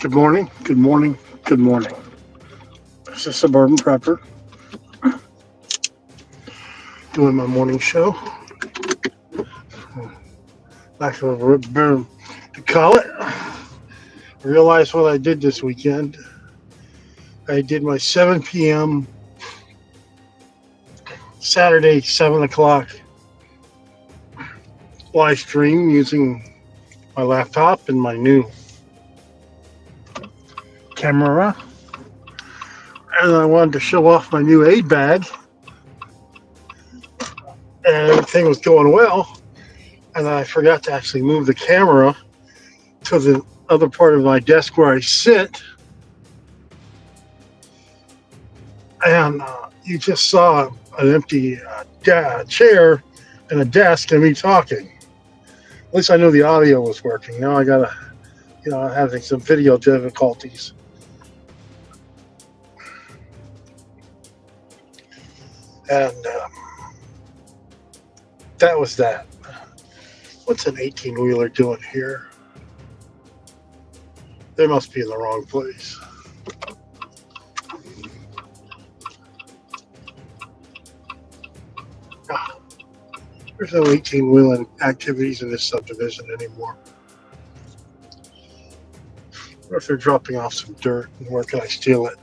Good morning, good morning, good morning. This is Suburban Prepper doing my morning show. Back to to call it. I realized what I did this weekend. I did my 7 p.m. Saturday 7 o'clock live stream using my laptop and my new camera. And I wanted to show off my new aid bag. And everything was going well. And I forgot to actually move the camera to the other part of my desk where I sit. And you just saw an empty chair and a desk and me talking. At least I knew the audio was working. Now I gotta, having some video difficulties. And that was that. What's an 18-wheeler doing here? They must be in the wrong place. There's no 18-wheeling activities in this subdivision anymore. Or if they're dropping off some dirt, and where can I steal it?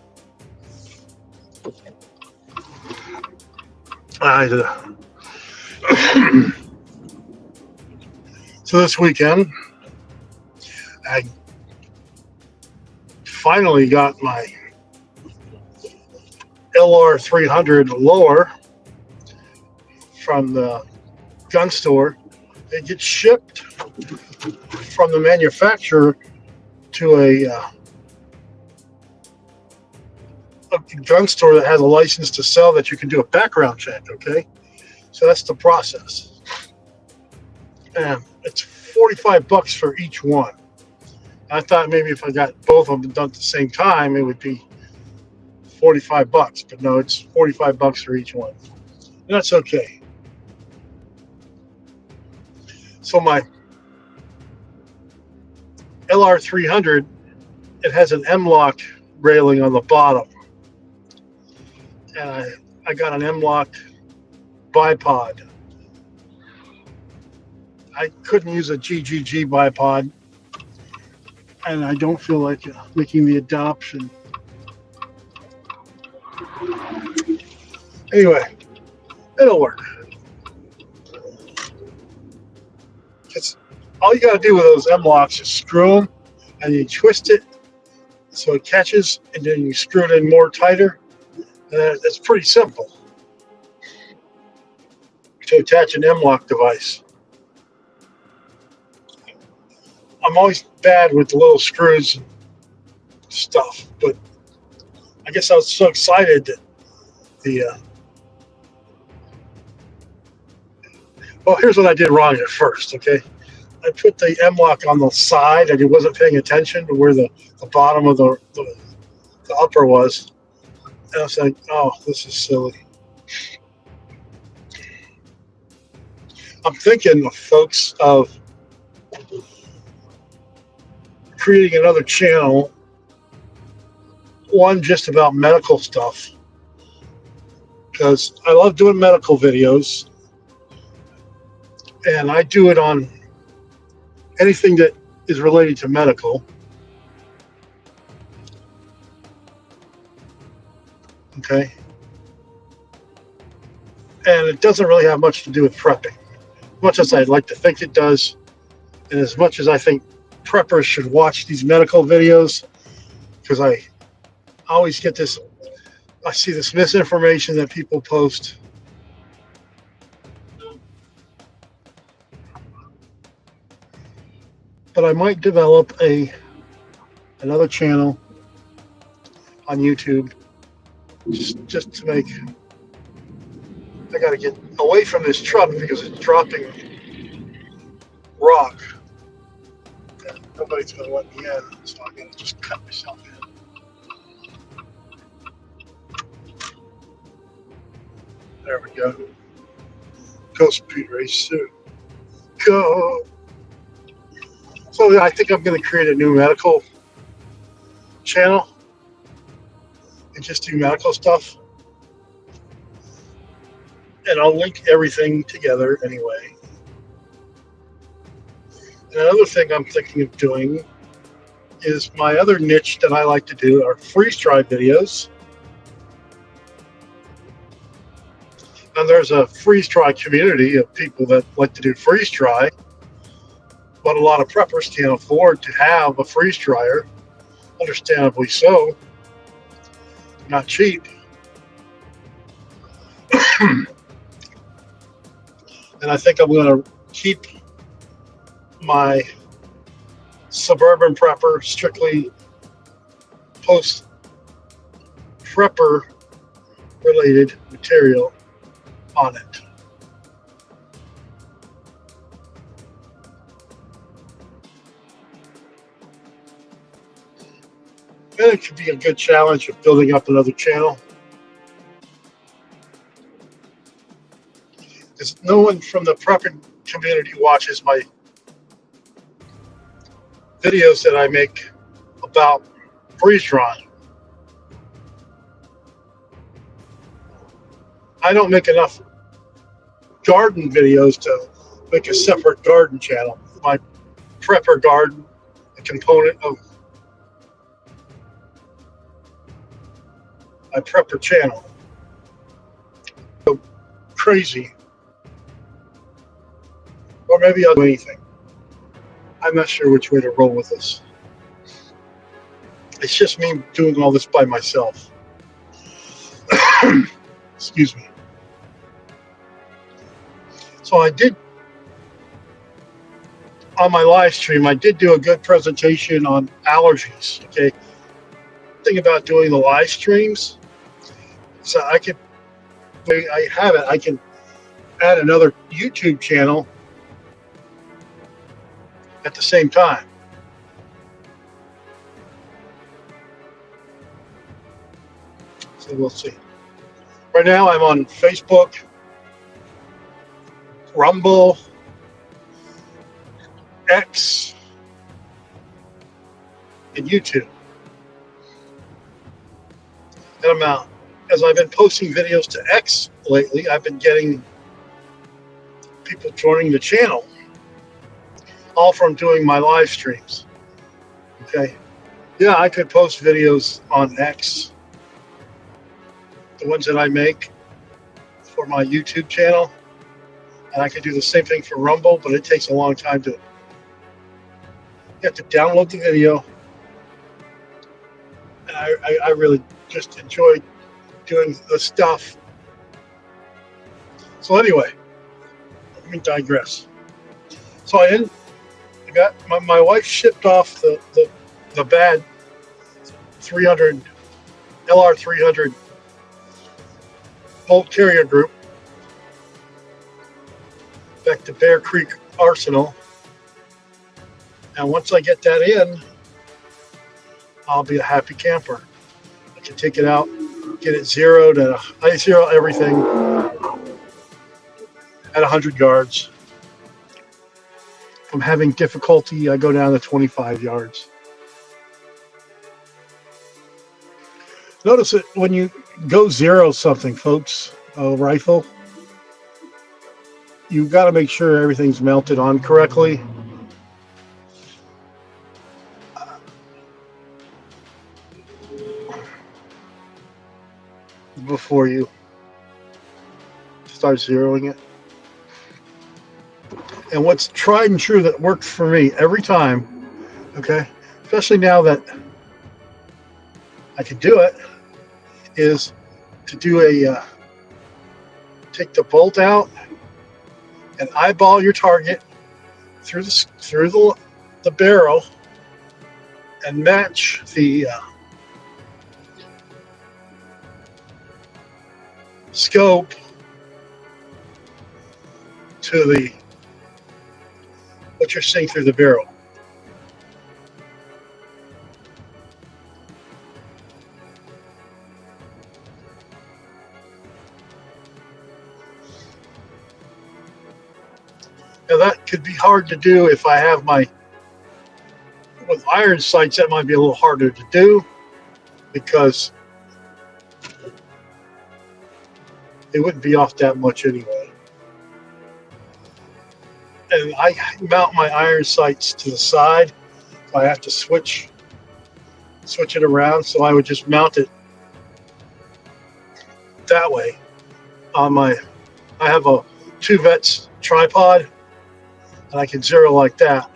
So this weekend, I finally got my LR 300 lower from the gun store. It gets shipped from the manufacturer to a gun store that has a license to sell that you can do a background check, okay? So that's the process. And it's $45 for each one. I thought maybe if I got both of them done at the same time, it would be $45, but no, it's $45 for each one. And that's okay. So my LR 300, it has an M-lock railing on the bottom. And I got an M-lock bipod. I couldn't use a GGG bipod, and I don't feel like making the adoption. Anyway, it'll work. All you got to do with those M-locks is screw them, and you twist it so it catches, and then you screw it in more tighter. And it's pretty simple to attach an M-lock device. I'm always bad with the little screws and stuff, but I guess I was so excited that well, here's what I did wrong at first, okay? I put the M-lock on the side and I wasn't paying attention to where the bottom of the upper was. And I was like, oh, this is silly. I'm thinking, folks, of creating another channel, one just about medical stuff, because I love doing medical videos, and I do it on anything that is related to medical. Okay. And it doesn't really have much to do with prepping, much as I'd like to think it does, and as much as I think preppers should watch these medical videos, because I always get this, I see this misinformation that people post. But I might develop another channel on YouTube just to make. I got to get away from this truck because it's dropping rock. And nobody's going to let me in, so I'm going to just cut myself in. There we go. Go speed race soon. Go. So I think I'm going to create a new medical channel and just do medical stuff. And I'll link everything together anyway. And another thing I'm thinking of doing is my other niche that I like to do are freeze-dry videos. And there's a freeze-dry community of people that like to do freeze-dry, but a lot of preppers can't afford to have a freeze dryer, understandably so. Not cheap. And I think I'm going to keep my suburban prepper strictly post prepper related material on it. And it could be a good challenge of building up another channel. Because no one from the prepping community watches my videos that I make about freeze drying. I don't make enough garden videos to make a separate garden channel. My prepper garden, a component of my prepper channel. So crazy. Or maybe I'll do anything. I'm not sure which way to roll with this. It's just me doing all this by myself. Excuse me. So I did, on my live stream, I did do a good presentation on allergies, okay? The thing about doing the live streams, so I can add another YouTube channel at the same time. So we'll see. Right now I'm on Facebook, Rumble, X, and YouTube. And as I've been posting videos to X lately, I've been getting people joining the channel, all from doing my live streams. Okay. Yeah, I could post videos on X, the ones that I make for my YouTube channel. And I could do the same thing for Rumble, but it takes a long time to. You have to download the video. And I really just enjoy doing the stuff. So anyway, let me digress. So I got my wife shipped off the bad 300 LR300 bolt carrier group back to Bear Creek Arsenal, and once I get that in, I'll be a happy camper. I can take it out, get it zeroed, and I zero everything at 100 yards. If I'm having difficulty, I go down to 25 yards. Notice that when you go zero something, folks, a rifle, you've got to make sure everything's mounted on correctly. Before you start zeroing it. And what's tried and true that works for me every time, okay, especially now that I can do it, is to do take the bolt out and eyeball your target through the barrel and match the scope to what you're seeing through the barrel. Now that could be hard to do if I have with iron sights. That might be a little harder to do. because it wouldn't be off that much anyway. And I mount my iron sights to the side. So I have to switch it around. So I would just mount it that way on I have a 2-vets tripod, and I can zero like that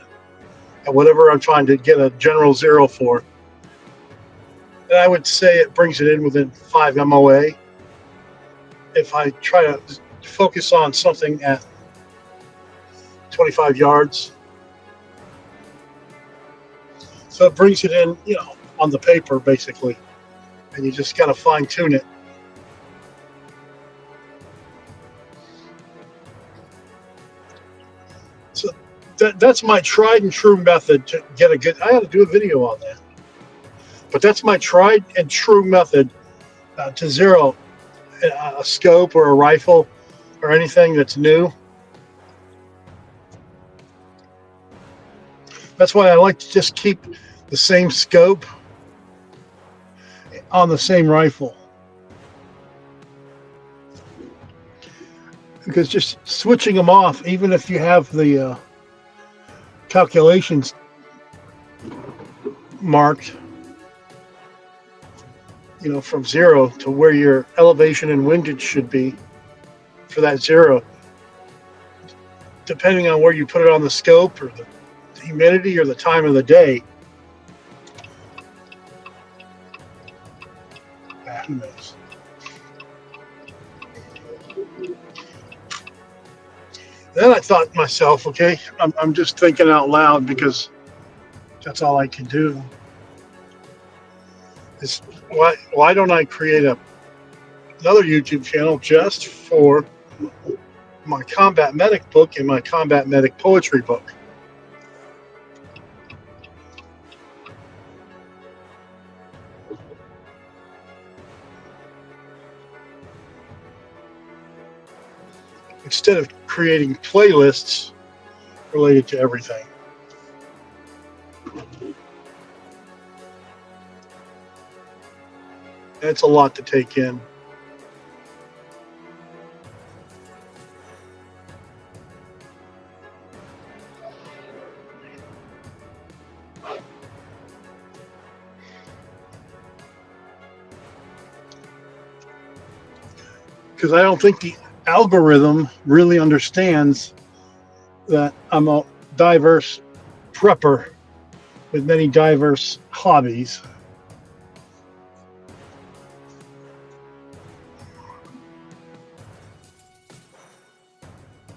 at whatever I'm trying to get a general zero for. And I would say it brings it in within 5 MOA. If I try to focus on something at 25 yards. So it brings it in, on the paper basically, and you just got to fine tune it. So that's my tried and true method to get a good. I had to do a video on that, but that's my tried and true method to zero a scope or a rifle or anything that's new. That's why I like to just keep the same scope on the same rifle. Because just switching them off, even if you have the calculations marked, from 0 to where your elevation and windage should be for that 0, depending on where you put it on the scope or the humidity or the time of the day. Who knows? Then I thought to myself, okay, I'm just thinking out loud because that's all I can do. Is why don't I create another YouTube channel just for my Combat Medic book and my Combat Medic poetry book? Instead of creating playlists related to everything. That's a lot to take in. Because I don't think the algorithm really understands that I'm a diverse prepper with many diverse hobbies.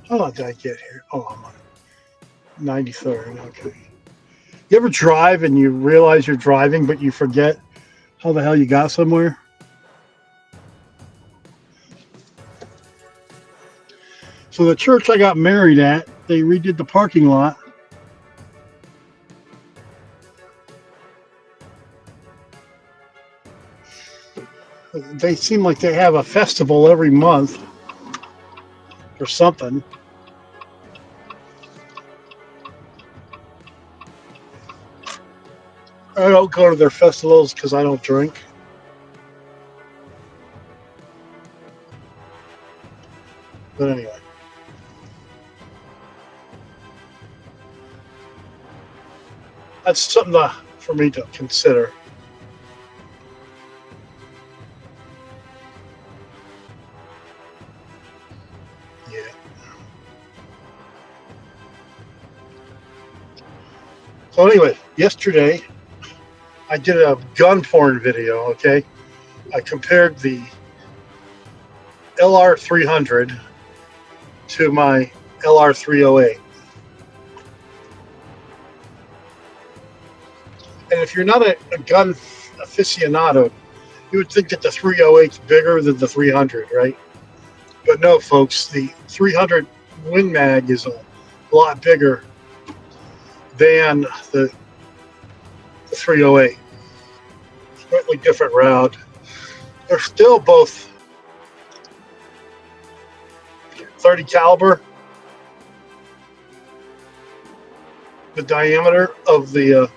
How long did I get here? Oh, I'm on 93rd. Okay. You ever drive and you realize you're driving, but you forget how the hell you got somewhere? So the church I got married at, they redid the parking lot. They seem like they have a festival every month or something. I don't go to their festivals because I don't drink. But anyway. That's something for me to consider. Yeah. So anyway, yesterday I did a gun porn video, okay? I compared the LR300 to my LR308. And if you're not a gun aficionado, you would think that the 308 is bigger than the 300, right? But no, folks, the 300 Win Mag is a lot bigger than the 308. Slightly different round. They're still both 30 caliber. The diameter of the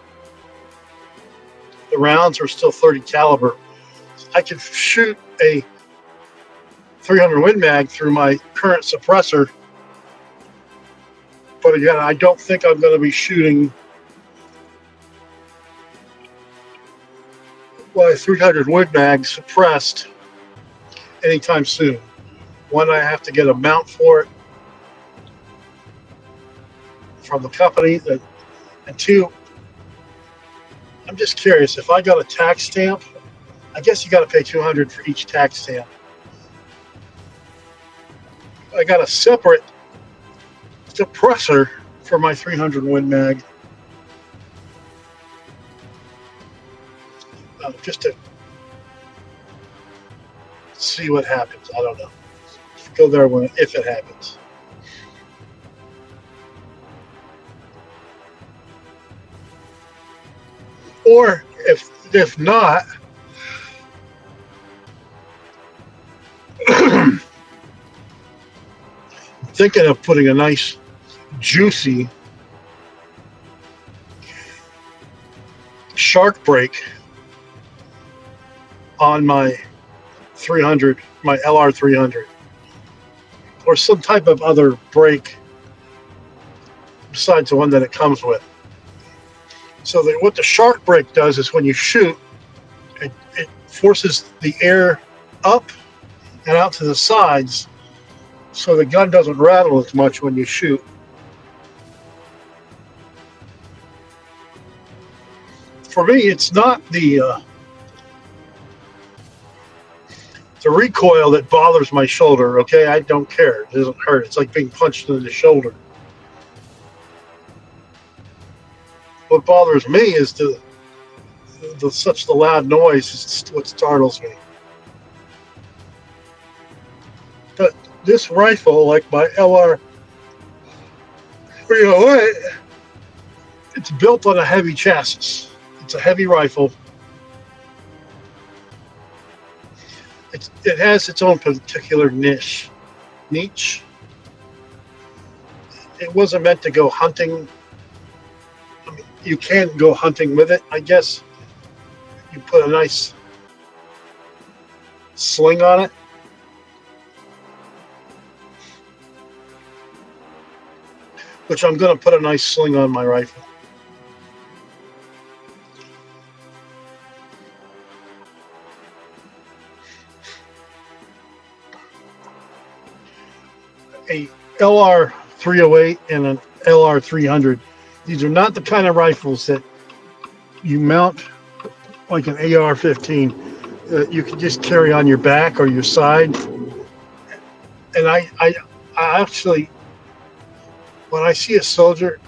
rounds are still 30 caliber. I can shoot a 300 Win Mag through my current suppressor, but again, I don't think I'm going to be shooting my 300 Win Mag suppressed anytime soon. One, I have to get a mount for it from the company, and two, I'm just curious, if I got a tax stamp, I guess you got to pay $200 for each tax stamp. I got a separate suppressor for my 300 Win Mag, just to see what happens. I don't know. Go there if it happens. Or if not, thinking of putting a nice juicy shark brake on my 300, my LR 300, or some type of other brake besides the one that it comes with. So what the shark brake does is when you shoot, it forces the air up and out to the sides, so the gun doesn't rattle as much when you shoot. For me, it's not the recoil that bothers my shoulder. Okay, I don't care. It doesn't hurt. It's like being punched in the shoulder. What bothers me is the loud noise. Is what startles me. But this rifle, like my LR 308, it's built on a heavy chassis. It's a heavy rifle. It has its own particular niche. It wasn't meant to go hunting. I mean, you can go hunting with it, I guess. You put a nice sling on it. Which I'm going to put a nice sling on my rifle. A LR 308 and an LR 300. These are not the kind of rifles that you mount like an AR-15. You can just carry on your back or your side. And I actually, when I see a soldier,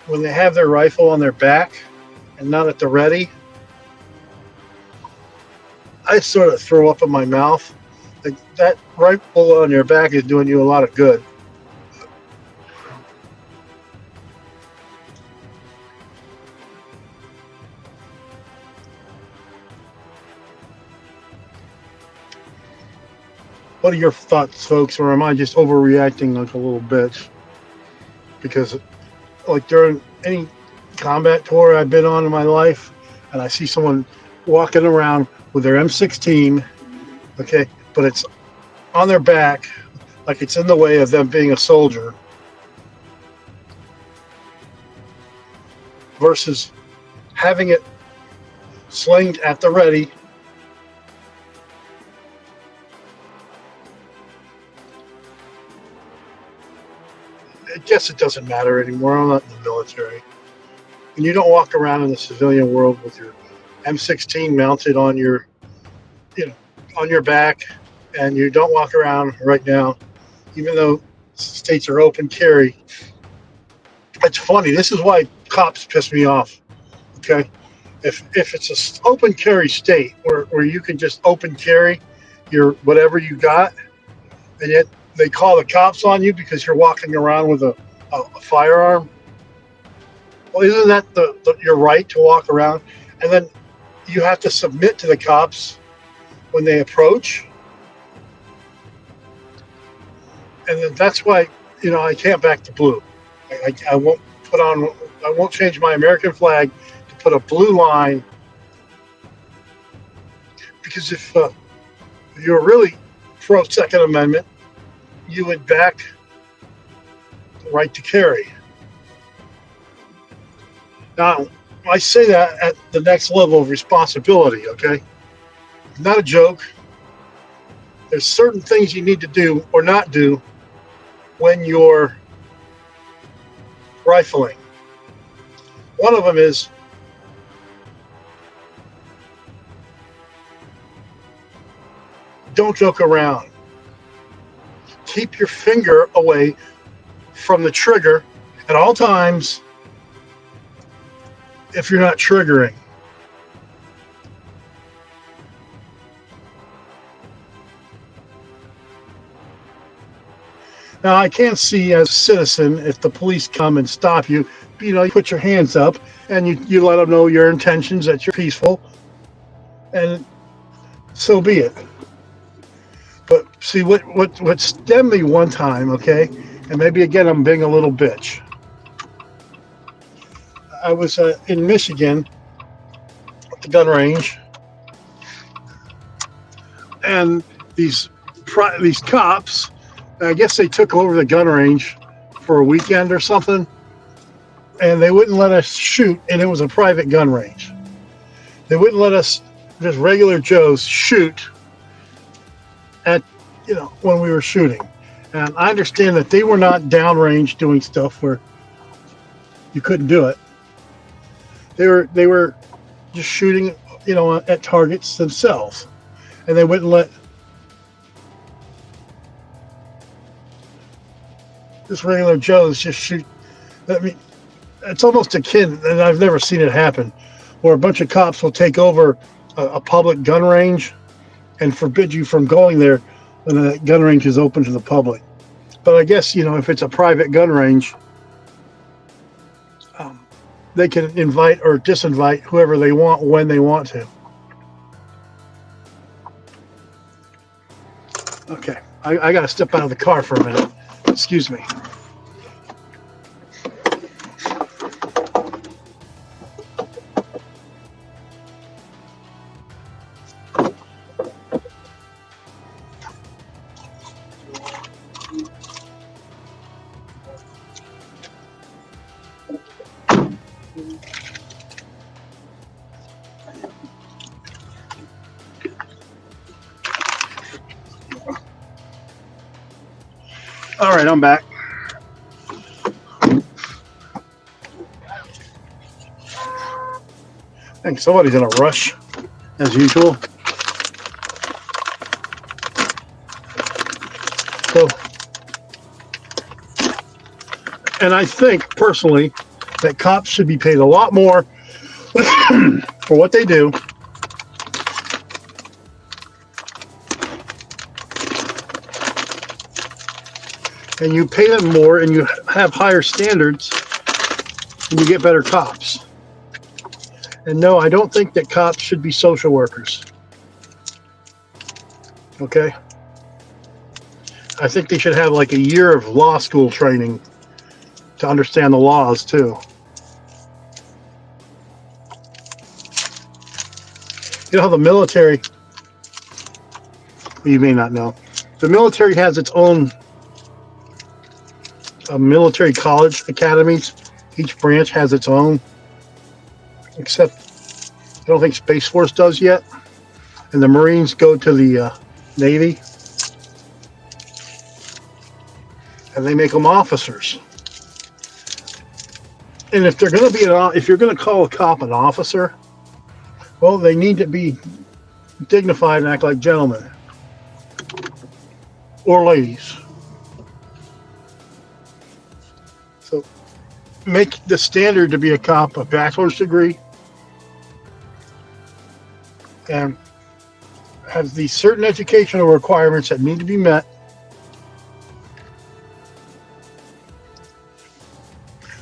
when they have their rifle on their back and not at the ready, I sort of throw up in my mouth. That rifle on your back is doing you a lot of good. What are your thoughts, folks? Or am I just overreacting like a little bitch? Because like during any combat tour I've been on in my life, and I see someone walking around with their M16, okay, but it's on their back, like it's in the way of them being a soldier, versus having it slinged at the ready. I guess it doesn't matter anymore. I'm not in the military. And you don't walk around in the civilian world with your M16 mounted on your, on your back, and you don't walk around right now, even though states are open carry. It's funny. This is why cops piss me off. Okay, if it's an open carry state where you can just open carry your whatever you got, and yet they call the cops on you because you're walking around with a firearm. Well, isn't that your right to walk around? And then you have to submit to the cops when they approach. And then that's why, I can't back the blue. I won't change my American flag to put a blue line because if you're really pro Second Amendment, you would back the right to carry. Now, I say that at the next level of responsibility, okay? Not a joke. There's certain things you need to do or not do when you're rifling. One of them is don't joke around. Keep your finger away from the trigger at all times if you're not triggering. Now, I can't see as a citizen if the police come and stop you, you put your hands up and you let them know your intentions, that you're peaceful, and so be it. But see, what stemmed me one time, okay, and maybe again I'm being a little bitch. I was in Michigan at the gun range, and these cops, I guess they took over the gun range for a weekend or something, and they wouldn't let us shoot, and it was a private gun range. They wouldn't let us, just regular Joes, shoot at, when we were shooting. And I understand that they were not downrange doing stuff where you couldn't do it. They were just shooting, at targets themselves, and they wouldn't let this regular Joe's just shoot. I mean, it's almost akin, and I've never seen it happen, where a bunch of cops will take over a public gun range and forbid you from going there when the gun range is open to the public. But I guess, if it's a private gun range, they can invite or disinvite whoever they want when they want to. Okay, I got to step out of the car for a minute. Excuse me. All right, I'm back. I think somebody's in a rush, as usual. So, and I think, personally, that cops should be paid a lot more for what they do. And you pay them more and you have higher standards and you get better cops. And no, I don't think that cops should be social workers. Okay? I think they should have like a year of law school training to understand the laws too. You know how the military, you may not know, the military has its own military college academies. Each branch has its own, except I don't think Space Force does yet. And the Marines go to the Navy, and they make them officers. And if they're going to be if you're going to call a cop an officer, well, they need to be dignified and act like gentlemen or ladies. So make the standard to be a cop a bachelor's degree and have these certain educational requirements that need to be met.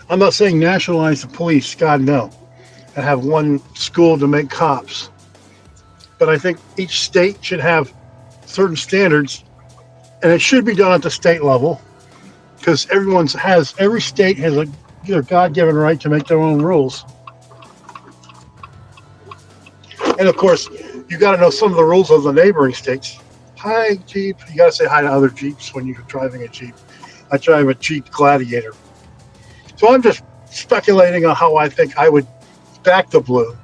I'm not saying nationalize the police, God no, and have one school to make cops. But I think each state should have certain standards, and it should be done at the state level, because every state has their God-given right to make their own rules. And of course, you got to know some of the rules of the neighboring states. Hi, Jeep. You got to say hi to other Jeeps when you're driving a Jeep. I drive a Jeep Gladiator. So I'm just speculating on how I think I would back the blue.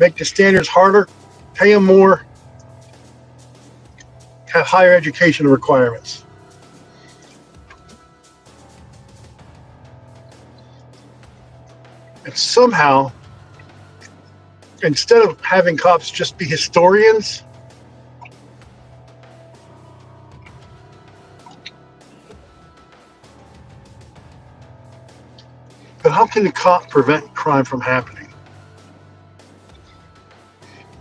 Make the standards harder, pay them more, have higher education requirements. And somehow, instead of having cops just be historians, but how can the cop prevent crime from happening?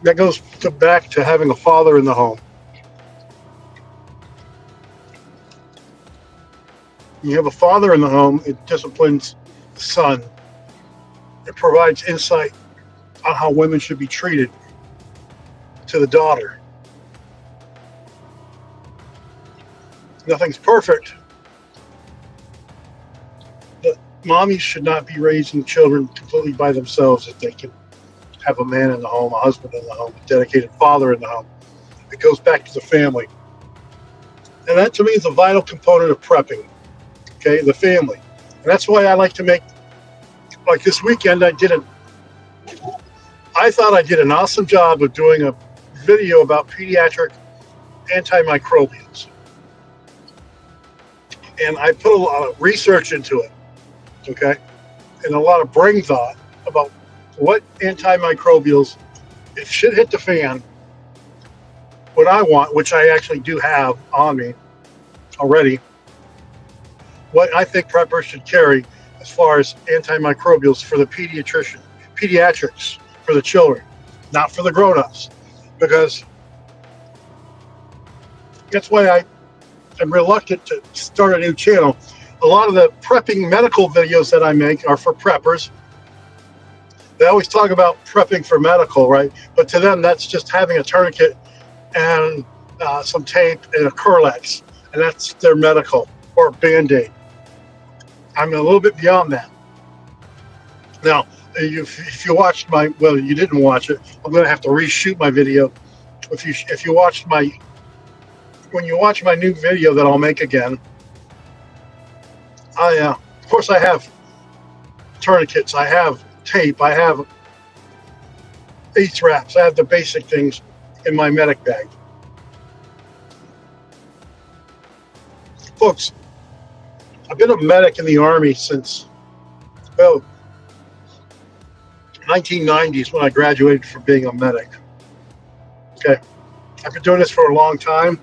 That goes back to having a father in the home. You have a father in the home, it disciplines the son. It provides insight on how women should be treated to the daughter. Nothing's perfect, but mommies should not be raising children completely by themselves if they can have a man in the home, a husband in the home, a dedicated father in the home. It goes back to the family. And that to me is a vital component of prepping, okay, the family. And that's why I like to make, like this weekend I thought I did an awesome job of doing a video about pediatric antimicrobials. And I put a lot of research into it, okay, and a lot of brain thought about what antimicrobials, if shit hit the fan, what I want, which I actually do have on me already, what I think preppers should carry as far as antimicrobials for the pediatrics, for the children, not for the grown-ups, because that's why I am reluctant to start a new channel. A lot of the prepping medical videos that I make are for preppers. They always talk about prepping for medical, right? But to them, that's just having a tourniquet and some tape and a Curlex, and that's their medical, or a Band-Aid. I'm a little bit beyond that. Now, if you watched my, well, you didn't watch it, I'm going to have to reshoot my video. If you watched my, when you watch my new video that I'll make again, of course I have tourniquets, I have tape, I have ACE wraps, I have the basic things in my medic bag. Folks, I've been a medic in the Army since, well, 1990s when I graduated from being a medic. Okay, I've been doing this for a long time.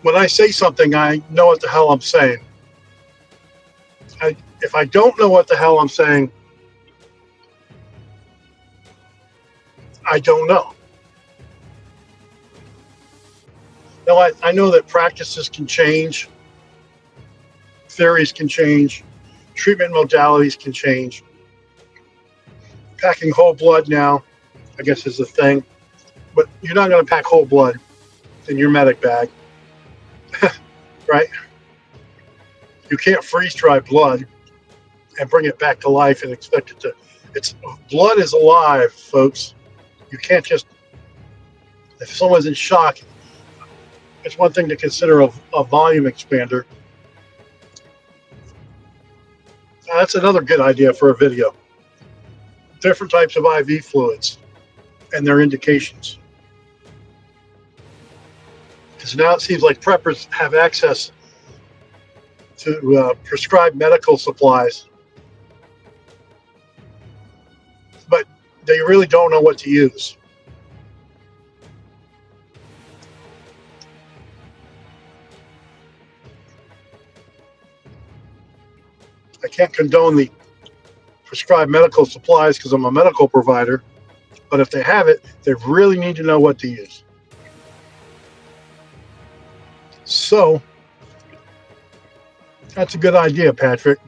When I say something, I know what the hell I'm saying. If I don't know what the hell I'm saying, I don't know. Now, I know that practices can change, theories can change, treatment modalities can change. Packing whole blood now, I guess, is the thing. But you're not going to pack whole blood in your medic bag, right? You can't freeze dry blood and bring it back to life and expect it to. Blood is alive, folks. You can't just, if someone's in shock, it's one thing to consider a volume expander. That's another good idea for a video. Different types of IV fluids and their indications. Because now it seems like preppers have access to prescribed medical supplies, but they really don't know what to use. I can't condone the prescribed medical supplies because I'm a medical provider, but if they have it, they really need to know what to use. So that's a good idea, Patrick,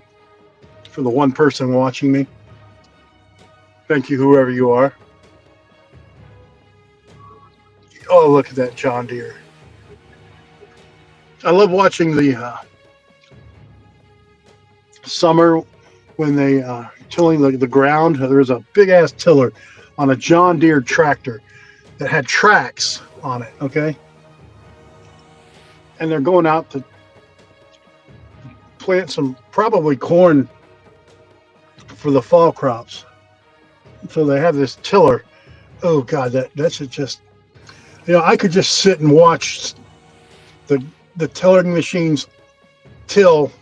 for the one person watching me. Thank you, whoever you are. Oh, look at that John Deere. I love watching the summer when they tilling the ground. There's a big ass tiller on a John Deere tractor that had tracks on it, okay? And they're going out to plant some probably corn for the fall crops. So they have this tiller. Oh God, that's just, I could just sit and watch the tilling machines till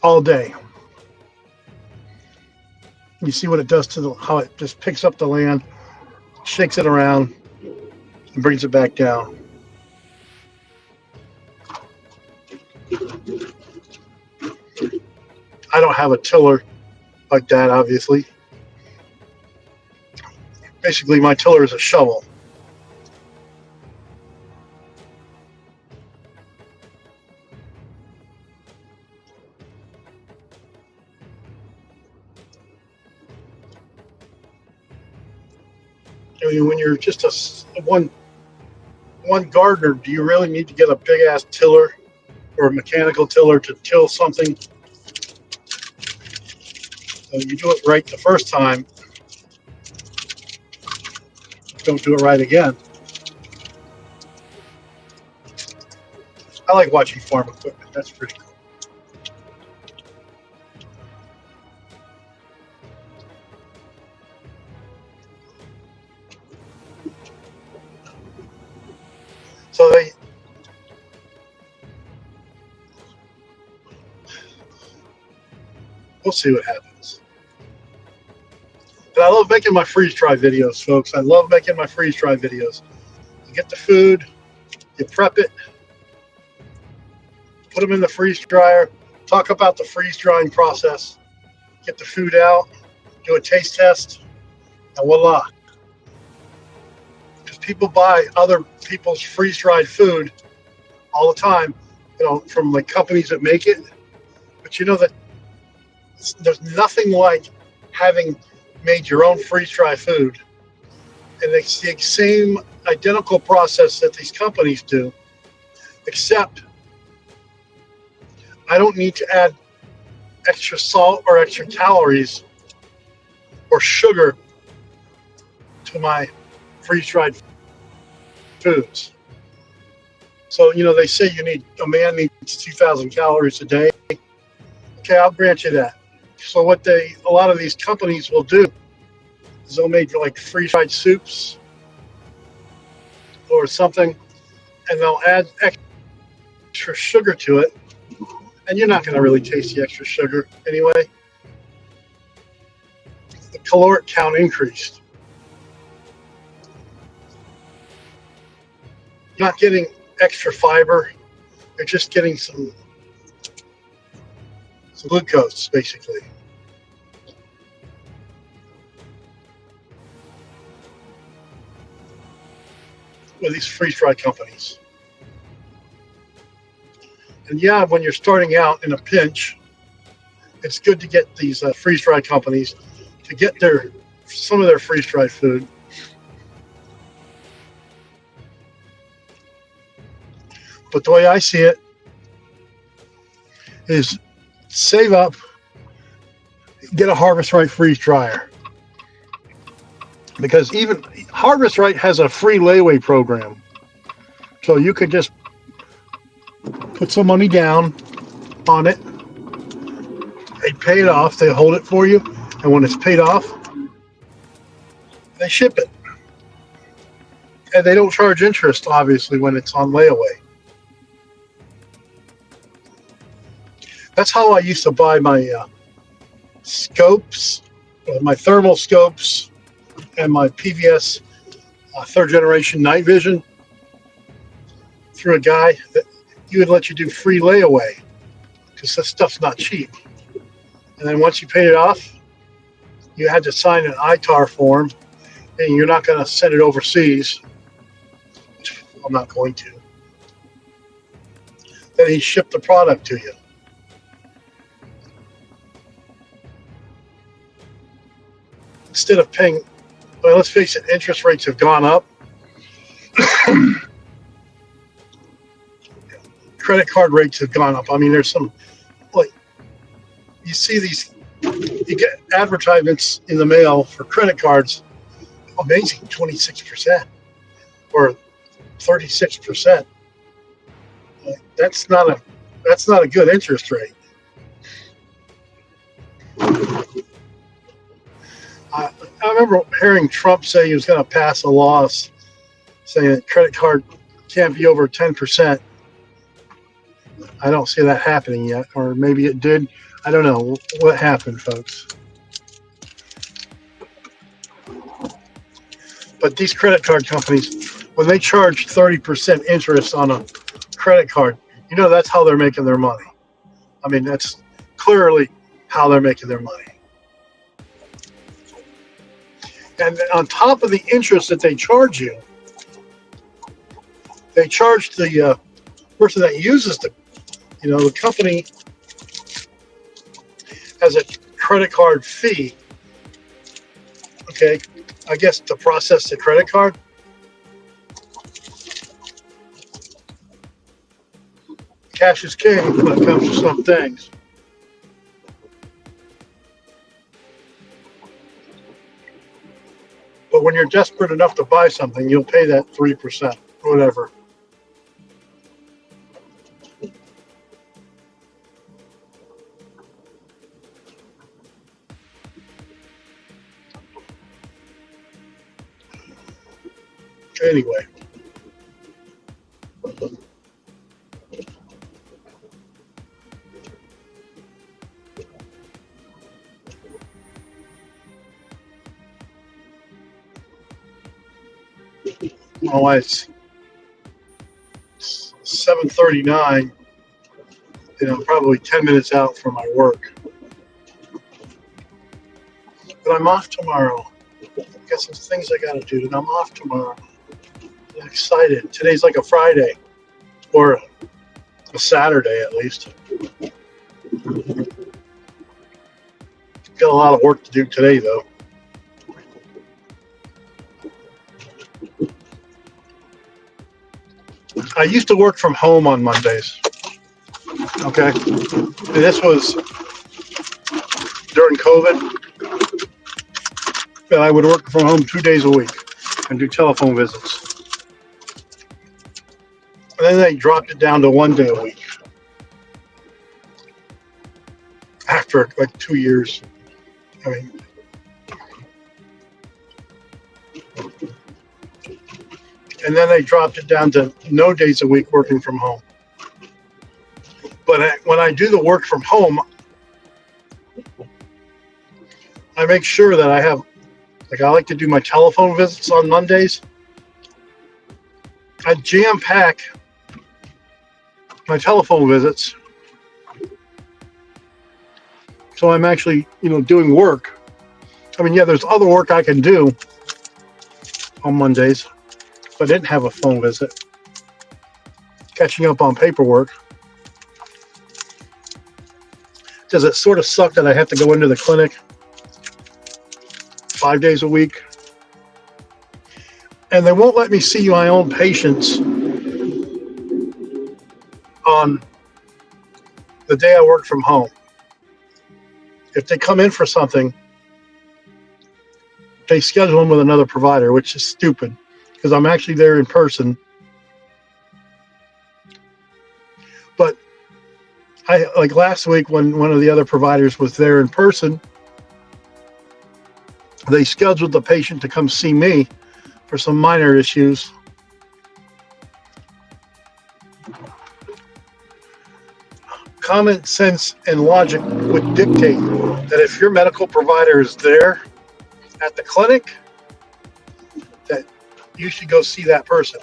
all day. You see what it does to how it just picks up the land, shakes it around, and brings it back down. I don't have a tiller like that, obviously. Basically, my tiller is a shovel. I mean, when you're just a one gardener, do you really need to get a big ass tiller or a mechanical tiller to till something? So you do it right the first time. Don't do it right again. I like watching farm equipment. That's pretty cool. So we'll see what happens. But I love making my freeze-dry videos, folks. I love making my freeze-dry videos. You get the food, you prep it, put them in the freeze dryer, talk about the freeze drying process, get the food out, do a taste test, and voila. Because people buy other people's freeze-dried food all the time, from the companies that make it. But you know that there's nothing like having made your own freeze-dry food. And it's the same identical process that these companies do, except I don't need to add extra salt or extra calories or sugar to my freeze-dried foods. So, they say a man needs 2,000 calories a day. Okay, I'll grant you that. So what a lot of these companies will do is they'll make like freeze-dried soups or something, and they'll add extra sugar to it. And you're not going to really taste the extra sugar anyway. The caloric count increased. You're not getting extra fiber. You're just getting some glucose, basically. With these freeze-dry companies. And yeah, when you're starting out in a pinch, it's good to get these freeze-dry companies to get some of their freeze-dried food. But the way I see it is save up, get a Harvest Right freeze dryer. Because even Harvest Right has a free layaway program. So you could just put some money down on it. They pay it off. They hold it for you. And when it's paid off, they ship it. And they don't charge interest, obviously, when it's on layaway. That's how I used to buy my scopes, my thermal scopes, and my PVS third generation night vision through a guy that he would let you do free layaway because this stuff's not cheap. And then once you paid it off, you had to sign an ITAR form, and you're not going to send it overseas, which I'm not going to. Then he shipped the product to you. Instead of paying, well, let's face it, interest rates have gone up. Credit card rates have gone up. I mean, there's some, like, you see these You get advertisements in the mail for credit cards, amazing, 26% or 36%. That's not a good interest rate. I remember hearing Trump say he was going to pass a law saying that credit card can't be over 10%. I don't see that happening yet, or maybe it did. I don't know what happened, folks. But these credit card companies, when they charge 30% interest on a credit card, you know that's how they're making their money. I mean, that's clearly how they're making their money. And on top of the interest that they charge you, they charge the person that uses the company has a credit card fee. Okay, I guess to process the credit card. Cash is king when it comes to some things. But when you're desperate enough to buy something, you'll pay that 3%, whatever. Anyway. Well, it's 7:39. Probably 10 minutes out from my work. But I'm off tomorrow. I've got some things I got to do, and I'm off tomorrow. I'm excited. Today's like a Friday, or a Saturday at least. Got a lot of work to do today, though. I used to work from home on Mondays. Okay. And this was during COVID. And I would work from home 2 days a week and do telephone visits. And then they dropped it down to 1 day a week. After like 2 years. I mean, and then they dropped it down to no days a week working from home. But when I do the work from home, I make sure that I have, I like to do my telephone visits on Mondays. I jam pack my telephone visits. So I'm actually, doing work. I mean, yeah, there's other work I can do on Mondays, but I didn't have a phone visit. Catching up on paperwork. Does it sort of suck that I have to go into the clinic 5 days a week? And they won't let me see my own patients on the day I work from home. If they come in for something, they schedule them with another provider, which is stupid because I'm actually there in person. But like last week when one of the other providers was there in person, they scheduled the patient to come see me for some minor issues. Common sense and logic would dictate that if your medical provider is there at the clinic, that you should go see that person.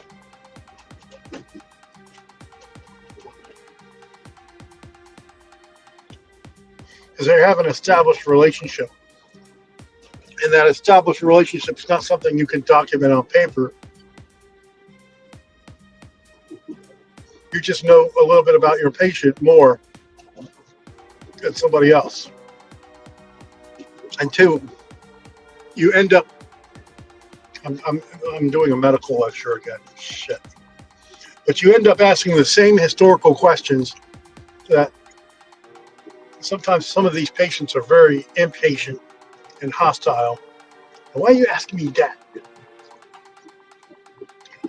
Because they have an established relationship. And that established relationship is not something you can document on paper. You just know a little bit about your patient more than somebody else. And two, you end up, I'm doing a medical lecture again, shit. But you end up asking the same historical questions that sometimes some of these patients are very impatient and hostile. Why are you asking me that?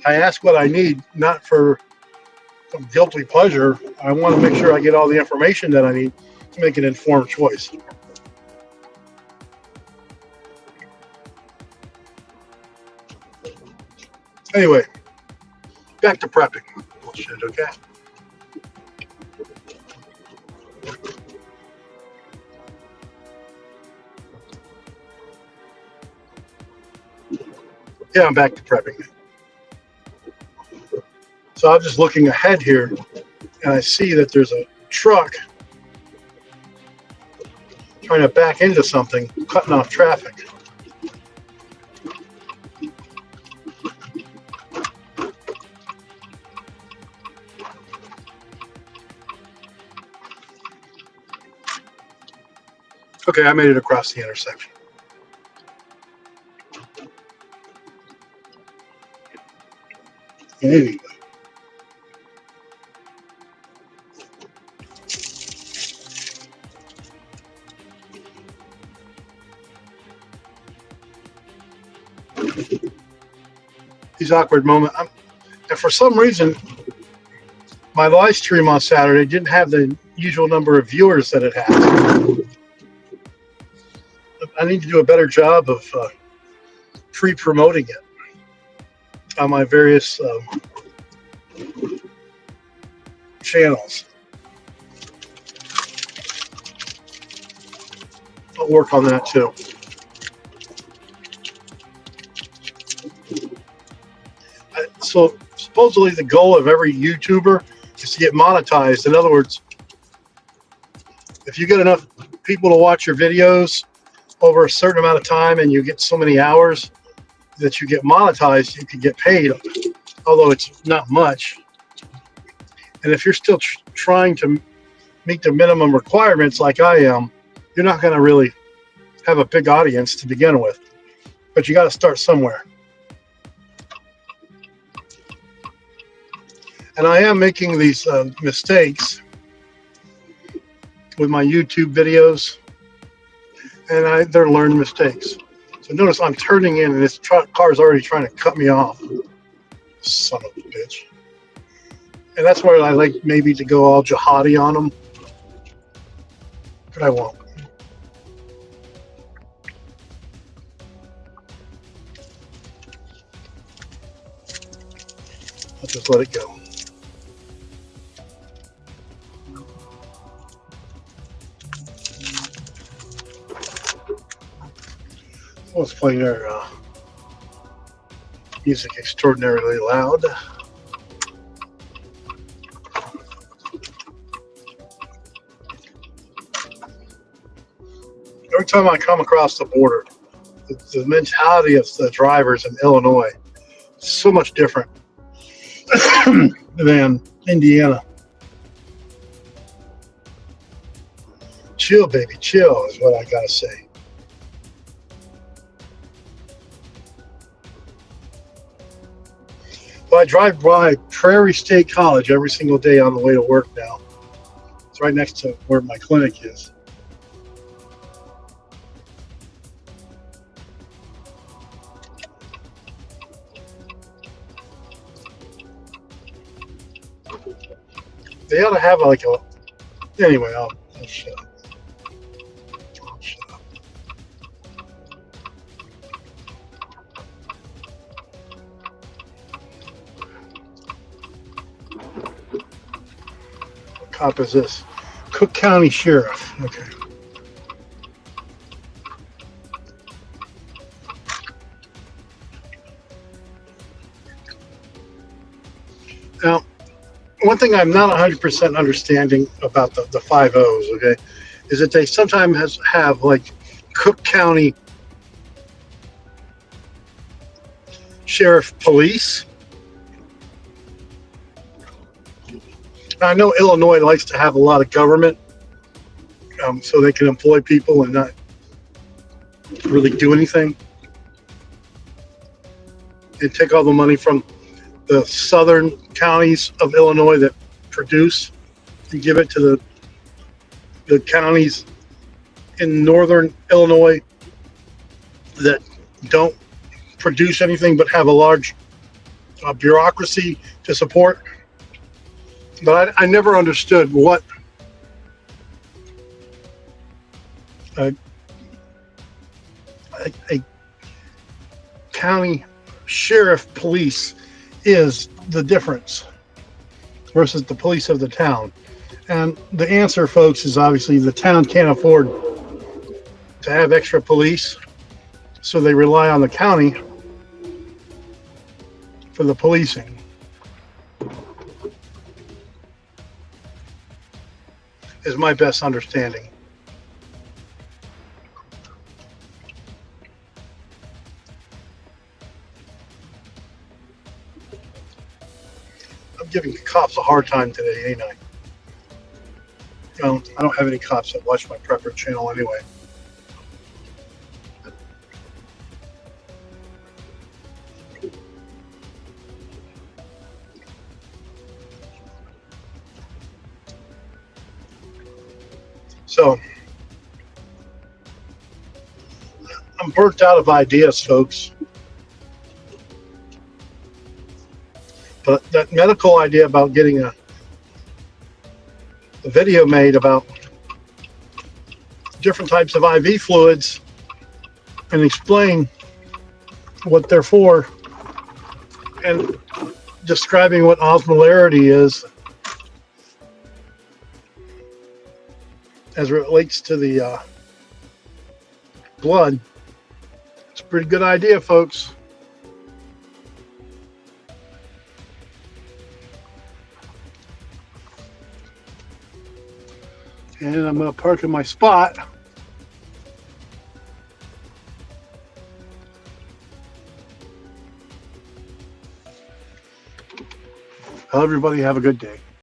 I ask what I need, not for some guilty pleasure. I want to make sure I get all the information that I need to make an informed choice. Anyway, back to prepping. Bullshit, okay? Yeah, I'm back to prepping. So I'm just looking ahead here, and I see that there's a truck trying to back into something, cutting off traffic. Okay, I made it across the intersection. Anyway. These awkward moments. And for some reason, my live stream on Saturday didn't have the usual number of viewers that it has. I need to do a better job of pre-promoting it on my various channels. I'll work on that too. So supposedly the goal of every YouTuber is to get monetized. In other words, if you get enough people to watch your videos over a certain amount of time and you get so many hours that you get monetized, you can get paid, although it's not much. And if you're still trying to meet the minimum requirements like I am, you're not going to really have a big audience to begin with. But you got to start somewhere. And I am making these mistakes with my YouTube videos, and they're learned mistakes. So notice I'm turning in, and this car is already trying to cut me off. Son of a bitch. And that's where I like maybe to go all jihadi on them, but I won't. I'll just let it go. Let's play their music extraordinarily loud. Every time I come across the border, the mentality of the drivers in Illinois is so much different than Indiana. Chill, baby, chill is what I gotta say. Well, I drive by Prairie State College every single day on the way to work now. It's right next to where my clinic is. They ought to have like a... Anyway, I'll shut up. I'll shut up. What cop is this? Cook County Sheriff. Okay. Now, one thing I'm not 100% understanding about the 5-0s, okay, is that they sometimes have like Cook County Sheriff Police. Now, I know Illinois likes to have a lot of government, so they can employ people and not really do anything. They take all the money from the southern counties of Illinois that produce and give it to the the counties in northern Illinois that don't produce anything but have a large bureaucracy to support. But I never understood what a county sheriff police is, the difference versus the police of the town. And the answer, folks, is obviously the town can't afford to have extra police, so they rely on the county for the policing. Is my best understanding. I'm giving cops a hard time today, ain't I? I don't have any cops that watch my Prepper channel anyway. So I'm burnt out of ideas, folks. But that medical idea about getting a video made about different types of IV fluids and explain what they're for and describing what osmolarity is as it relates to the blood. It's a pretty good idea, folks. And I'm going to park in my spot. Everybody have a good day.